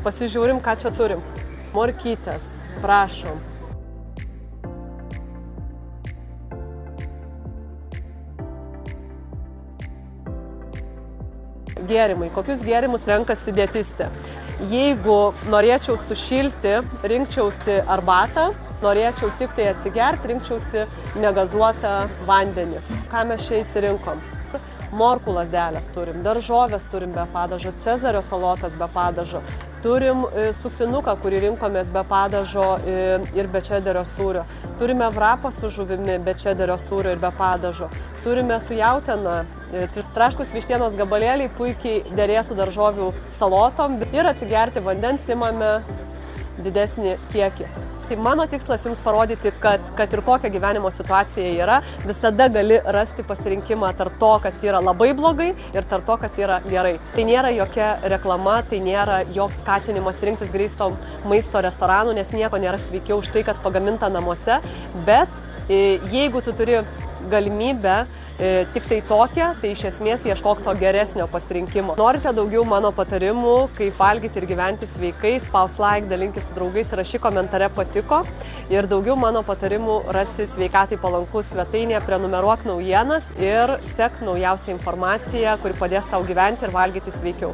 Pasižiūrim, ką čia turim. Morkytės, prašom. Gėrimai. Kokius gėrimus renkasi dietistė? Jeigu norėčiau sušilti, rinkčiausi arbatą, norėčiau tik tai atsigerti, rinkčiausi negazuotą vandenį. Ką mes čia įsirinkom? Morkų lazdelės turim, daržovės turim be padažo, cezario salotas be padažo, turim suktinuką, kurį rinkomės be padažo ir be čederio sūrio, turime vrapą su žuvimi be čederio sūrio ir be padažo, turime su jautiena, traškus vištienos gabalėliai puikiai derės su daržovių salotom ir atsigerti vandens imame didesnį kiekį. Tai mano tikslas jums parodyti, kad ir kokia gyvenimo situacija yra, visada gali rasti pasirinkimą tarp to, kas yra labai blogai ir tarp to, kas yra gerai. Tai nėra jokia reklama, tai nėra joks skatinimas rinktis grįsto maisto restoranų, nes nieko nėra sveikiau už tai, kas pagaminta namuose, bet jeigu tu turi galimybę tik tai tokią, tai iš esmės ieškok to geresnio pasirinkimo. Norite daugiau mano patarimų, kaip valgyti ir gyventi sveikai, spausk like, dalinkis su draugais, rašyk komentare patiko. Ir daugiau mano patarimų rasi sveikatai palankus svetainėje, prenumeruok naujienas ir sek naujausią informaciją, kuri padės tau gyventi ir valgyti sveikiau.